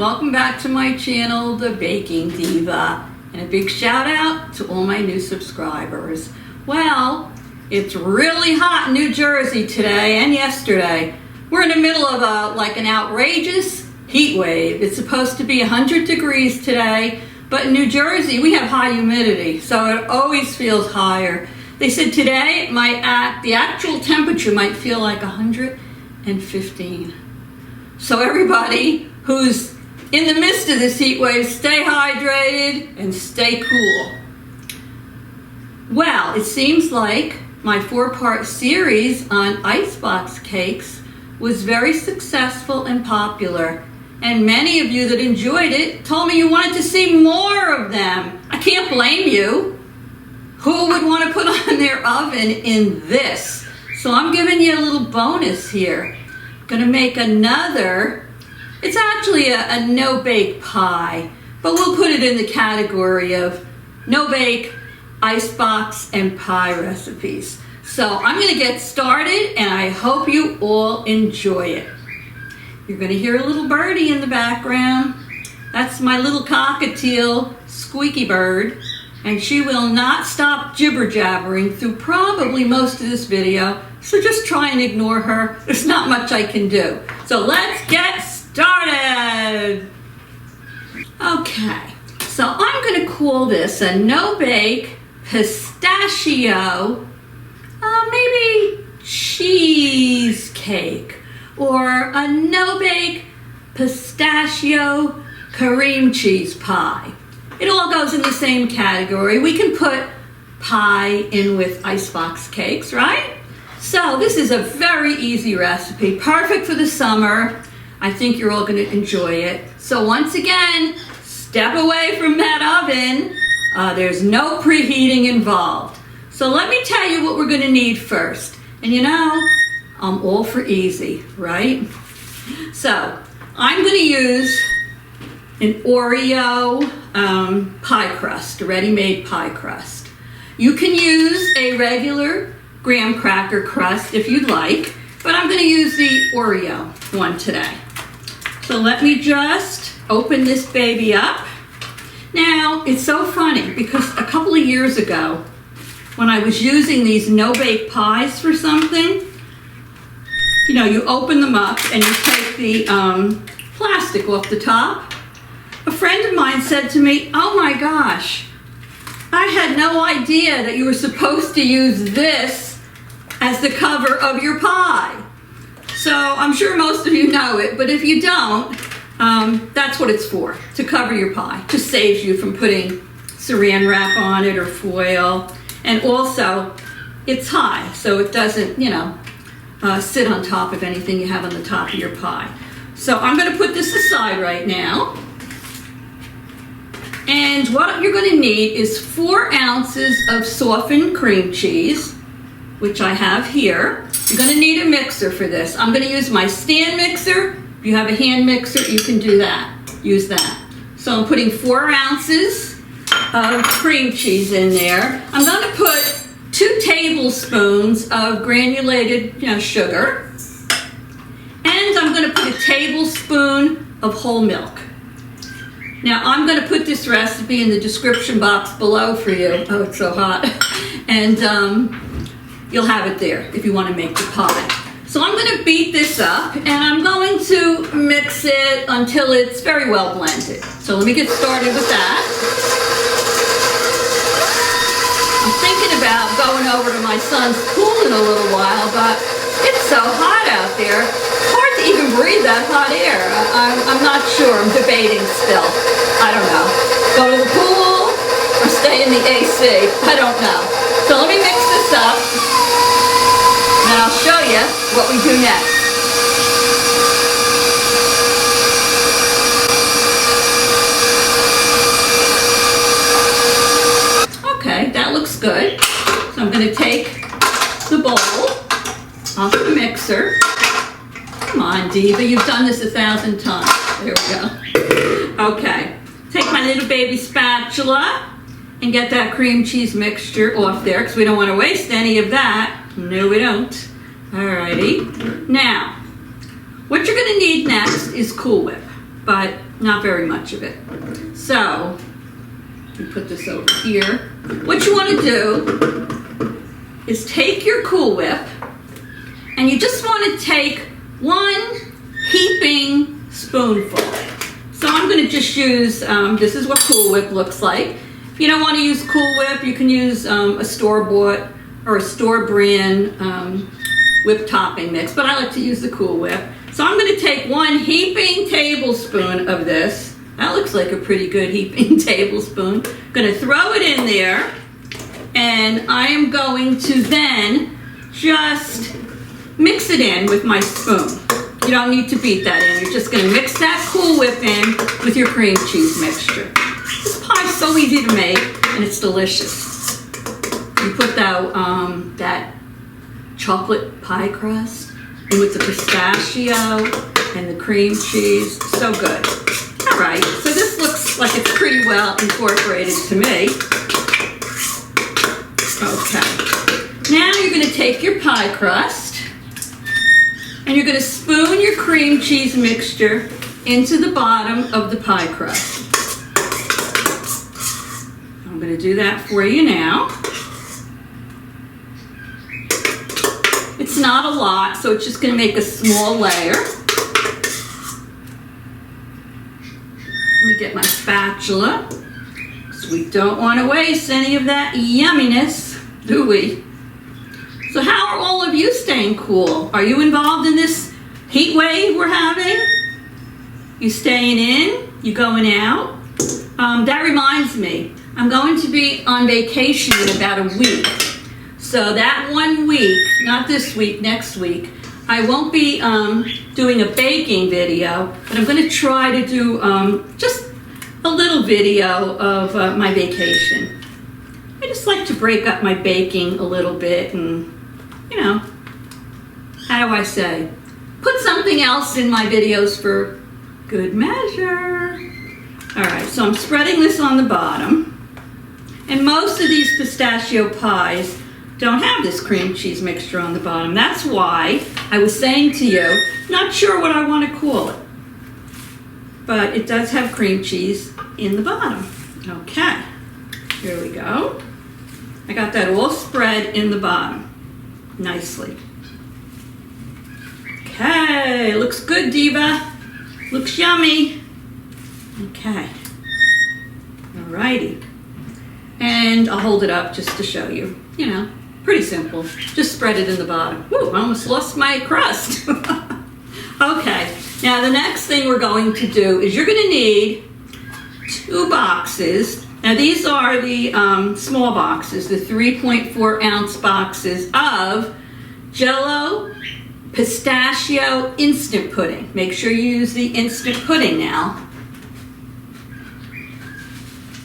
welcome back to my channel, The Baking Diva, and a big shout out to all my new subscribers. Well, it's really hot in New Jersey today and yesterday. We're in the middle of an outrageous heat wave. It's supposed to be 100 degrees today, but in New Jersey we have high humidity, so it always feels higher. They said today the actual temperature might feel like 115. So everybody who's in the midst of this heat wave, stay hydrated and stay cool. Well, it seems like my 4-part series on icebox cakes was very successful and popular. And many of you that enjoyed it told me you wanted to see more of them. I can't blame you. Who would want to put on their oven in this? So I'm giving you a little bonus here. I'm gonna make another. It's actually a no-bake pie, but we'll put it in the category of no-bake, icebox, and pie recipes. So I'm gonna get started, and I hope you all enjoy it. You're gonna hear a little birdie in the background. That's my little cockatiel, Squeaky Bird, and she will not stop jibber-jabbering through probably most of this video, so just try and ignore her. There's not much I can do. So let's get started. Okay, so I'm gonna call this a no-bake pistachio, maybe cheesecake, or a no-bake pistachio cream cheese pie. It all goes in the same category. We can put pie in with icebox cakes, right? So this is a very easy recipe, perfect for the summer. I think you're all going to enjoy it. So once again, step away from that oven. There's no preheating involved. So let me tell you what we're going to need first. And you know, I'm all for easy, right? So I'm going to use an Oreo pie crust, a ready-made pie crust. You can use a regular graham cracker crust if you'd like, but I'm going to use the Oreo one today. So let me just open this baby up. Now, it's so funny because a couple of years ago, when I was using these no-bake pies for something, you know, you open them up and you take the plastic off the top. A friend of mine said to me, "Oh my gosh, I had no idea that you were supposed to use this as the cover of your pie." So I'm sure most of you know it, but if you don't, that's what it's for, to cover your pie. Just saves you from putting saran wrap on it or foil. And also, it's high, so it doesn't, sit on top of anything you have on the top of your pie. So I'm going to put this aside right now. And what you're going to need is 4 ounces of softened cream cheese, which I have here. You're going to need a mixer for this. I'm going to use my stand mixer. If you have a hand mixer, you can do that. Use that. So I'm putting 4 ounces of cream cheese in there. I'm going to put 2 tablespoons of granulated sugar. And I'm going to put a tablespoon of whole milk. Now, I'm going to put this recipe in the description box below for you. Oh, it's so hot. And you'll have it there if you want to make the pie. So I'm going to beat this up, and I'm going to mix it until it's very well blended. So let me get started with that. I'm thinking about going over to my son's pool in a little while, but it's so hot out there. It's hard to even breathe that hot air. I'm not sure. I'm debating still. I don't know. Go to the pool or stay in the AC. I don't know. So let me mix this up, and I'll show you what we do next. Okay, that looks good. So I'm going to take the bowl off the mixer. Come on, Diva, you've done this 1,000 times. There we go. Okay, take my little baby spatula and get that cream cheese mixture off there because we don't want to waste any of that. No, we don't. Alrighty. Now, what you're going to need next is Cool Whip. But not very much of it. So, you put this over here. What you want to do is take your Cool Whip, and you just want to take 1 heaping spoonful. So I'm going to just use, this is what Cool Whip looks like. If you don't want to use Cool Whip, you can use a store-bought or a store-brand whip topping mix, but I like to use the Cool Whip. So I'm going to take 1 heaping tablespoon of this. That looks like a pretty good heaping tablespoon. I'm going to throw it in there, and I am going to then just mix it in with my spoon. You don't need to beat that in. You're just going to mix that Cool Whip in with your cream cheese mixture. This pie is so easy to make, and it's delicious. You put that chocolate pie crust in with the pistachio and the cream cheese. So good. All right, so this looks like it's pretty well incorporated to me. Okay. Now you're going to take your pie crust, and you're going to spoon your cream cheese mixture into the bottom of the pie crust. I'm going to do that for you now. It's not a lot, so it's just going to make a small layer. Let me get my spatula, because we don't want to waste any of that yumminess, do we? So how are all of you staying cool? Are you involved in this heat wave we're having? You staying in? You going out? That reminds me, I'm going to be on vacation in about a week. So that 1 week, not this week, next week, I won't be doing a baking video, but I'm going to try to do just a little video of my vacation. I just like to break up my baking a little bit and, you know, how do I say? Put something else in my videos for good measure. All right, so I'm spreading this on the bottom. And most of these pistachio pies don't have this cream cheese mixture on the bottom. That's why I was saying to you, not sure what I want to call it. But it does have cream cheese in the bottom. Okay, here we go. I got that all spread in the bottom nicely. Okay, looks good, Diva. Looks yummy. Okay, alrighty. And I'll hold it up just to show you. You know, pretty simple. Just spread it in the bottom. Woo, I almost lost my crust. Okay, now the next thing we're going to do is you're going to need 2 boxes. Now these are the small boxes, the 3.4 ounce boxes of Jell-O Pistachio Instant Pudding. Make sure you use the instant pudding now.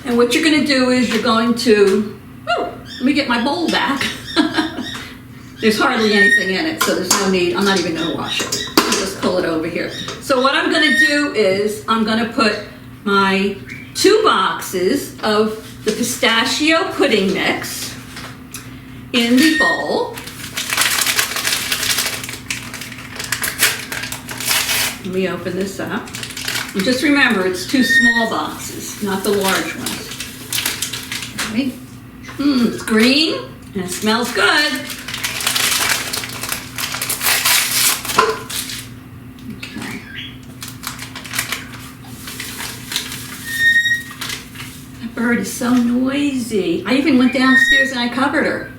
And what you're going to do is you're going to, let me get my bowl back. There's hardly anything in it, so there's no need. I'm not even going to wash it. I'll just pull it over here. So what I'm going to do is I'm going to put my 2 boxes of the pistachio pudding mix in the bowl. Let me open this up. And just remember, it's 2 small boxes, not the large ones. Okay. It's green and it smells good. Okay. That bird is so noisy. I even went downstairs and I covered her.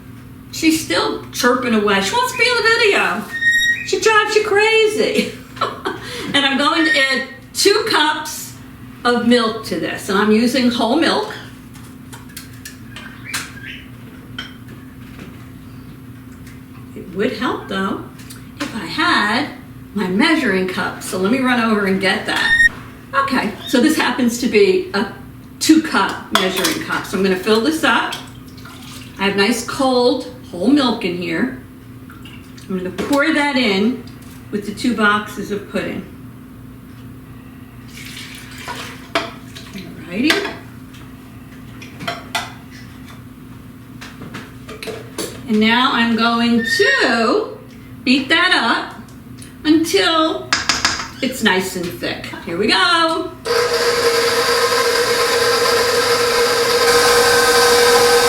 She's still chirping away. She wants to be in the video. She drives you crazy. And I'm going to add 2 cups of milk to this, and I'm using whole milk. It would help though if I had my measuring cup, so let me run over and get that. Okay, so this happens to be a 2-cup measuring cup, so I'm going to fill this up. I have nice cold whole milk in here. I'm going to pour that in with the 2 boxes of pudding. Alrighty. And now I'm going to beat that up until it's nice and thick. Here we go.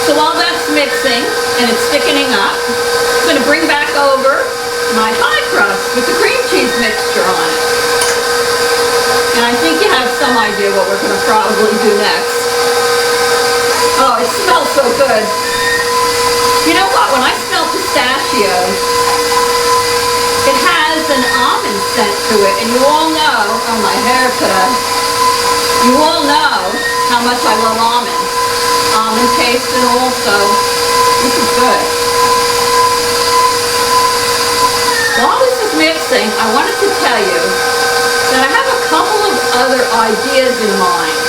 So while that's mixing and it's thickening up, I'm going to bring back over my pie crust with the cream cheese mixture on it. And I think you have some idea what we're going to probably do next. Oh, it smells so good. You know what? When I smell pistachios, it has an almond scent to it. And you all know, oh, my hair today. You all know how much I love almond. Almond taste and also, this is good. While this is mixing, I wanted to tell you that I have a couple of other ideas in mind.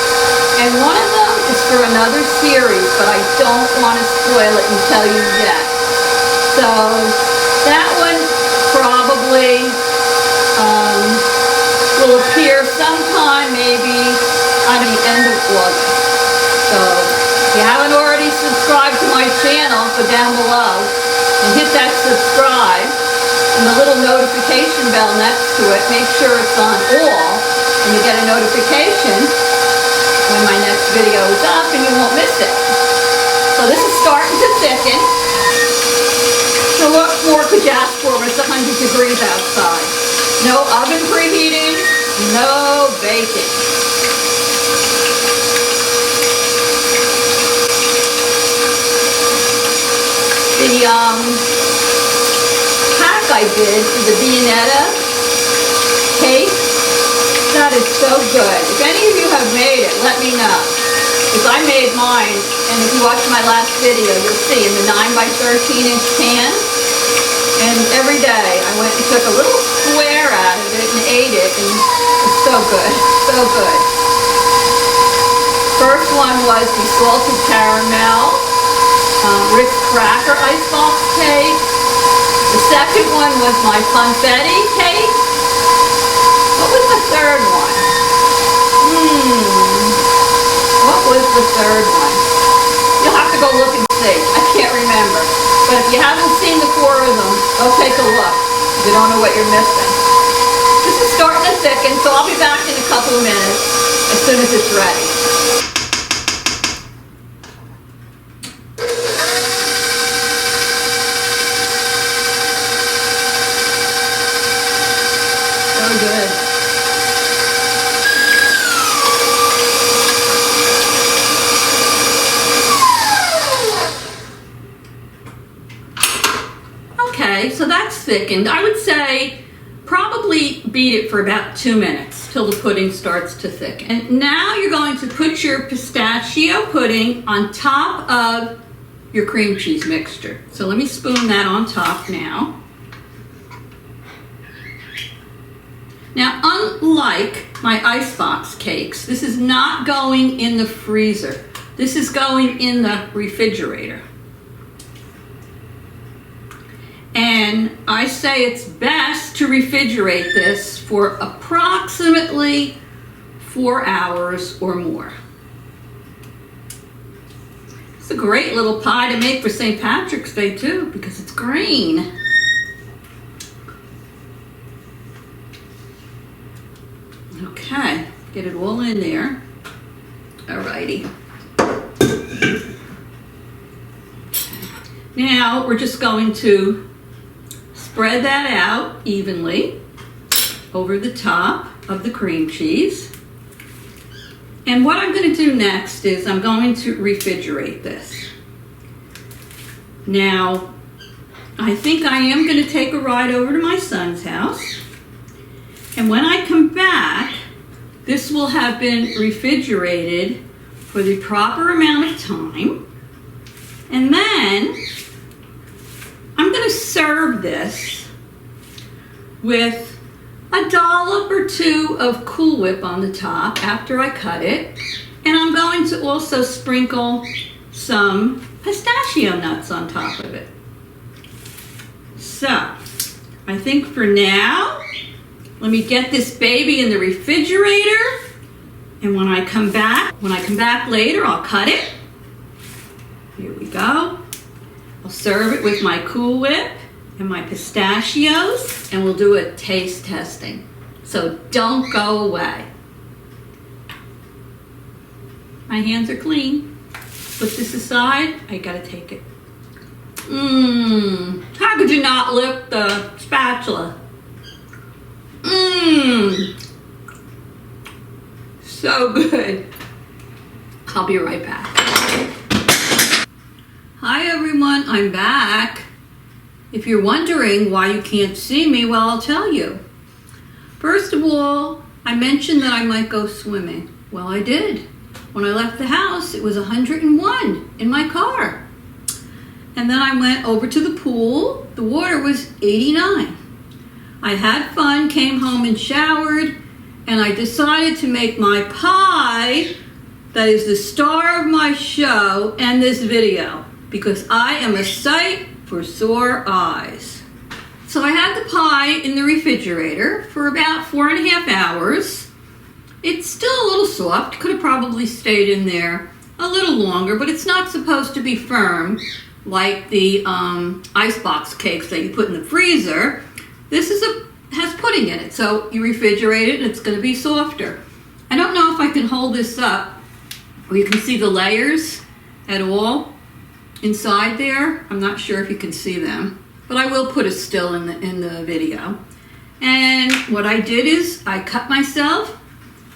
And one of them is for another series, but I don't want to spoil it and tell you yet. So that one probably will appear sometime maybe on the end of August. So if you haven't already subscribed to my channel, go down below and hit that subscribe and the little notification bell next to it. Make sure it's on all and you get a notification when my next video is up and you won't miss it. So this is starting to thicken. So what more could you ask for when it's 100 degrees outside? No oven preheating, no baking. The pack I did for the Viennetta cake, that is so good. If any of you have made it, let me know. Because I made mine, and if you watch my last video, you'll see in the 9x13-inch pan. And every day I went and took a little square out of it and ate it, and it's so good, so good. First one was the salted caramel Ritz cracker icebox cake. The second one was my funfetti cake. What was the third one? What was the third one? You'll have to go look and see. I can't remember. But if you haven't seen the 4 of them, go take a look. You don't know what you're missing. This is starting to thicken, so I'll be back in a couple of minutes as soon as it's ready. Good. Okay, so that's thickened. I would say probably beat it for about 2 minutes till the pudding starts to thicken. And now you're going to put your pistachio pudding on top of your cream cheese mixture. So let me spoon that on top now. Now, unlike my icebox cakes, this is not going in the freezer. This is going in the refrigerator. And I say it's best to refrigerate this for approximately 4 hours or more. It's a great little pie to make for St. Patrick's Day too, because it's green. Okay, get it all in there. Alrighty. Now we're just going to spread that out evenly over the top of the cream cheese. And what I'm going to do next is I'm going to refrigerate this. Now, I think I am going to take a ride over to my son's house. And when I come back, this will have been refrigerated for the proper amount of time. And then I'm going to serve this with a dollop or 2 of Cool Whip on the top after I cut it. And I'm going to also sprinkle some pistachio nuts on top of it. So, I think for now, let me get this baby in the refrigerator, and when I come back later, I'll cut it. Here we go. I'll serve it with my Cool Whip and my pistachios, and we'll do a taste testing. So don't go away. My hands are clean. Put this aside. I gotta take it. How could you not lick the spatula? So good. I'll be right back. Hi everyone, I'm back. If you're wondering why you can't see me, well, I'll tell you. First of all, I mentioned that I might go swimming. Well, I did. When I left the house, it was 101 in my car. And then I went over to the pool. The water was 89. I had fun, came home and showered, and I decided to make my pie that is the star of my show and this video, because I am a sight for sore eyes. So I had the pie in the refrigerator for about 4.5 hours. It's still a little soft, could have probably stayed in there a little longer, but it's not supposed to be firm like the icebox cakes that you put in the freezer. This has pudding in it, so you refrigerate it and it's going to be softer. I don't know if I can hold this up where you can see the layers at all inside there. I'm not sure if you can see them, but I will put a still in the video. And what I did is I cut myself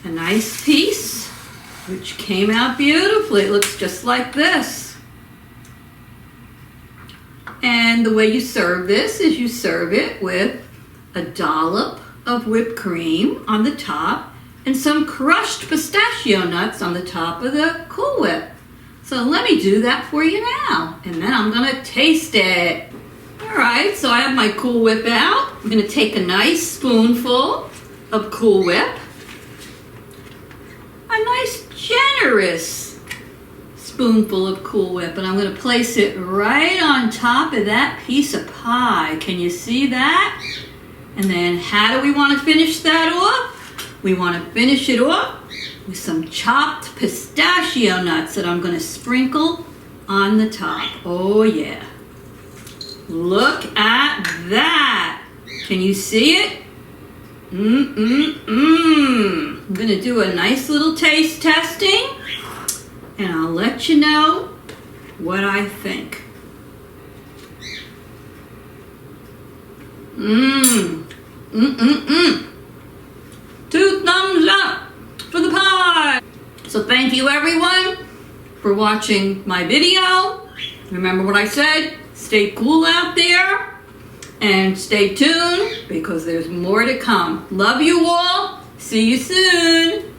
a nice piece, which came out beautifully. It looks just like this. And the way you serve this is you serve it with a dollop of whipped cream on the top and some crushed pistachio nuts on the top of the Cool Whip. So let me do that for you now, and then I'm gonna taste it. All right, so I have my Cool Whip out. I'm gonna take a nice spoonful of Cool Whip, a nice generous spoonful of Cool Whip, and I'm going to place it right on top of that piece of pie. Can you see that? And then how do we want to finish that off? We want to finish it off with some chopped pistachio nuts that I'm going to sprinkle on the top. Oh yeah. Look at that. Can you see it? I'm going to do a nice little taste testing, and I'll let you know what I think. 2 thumbs up for the pie. So thank you everyone for watching my video. Remember what I said, stay cool out there and stay tuned because there's more to come. Love you all. See you soon.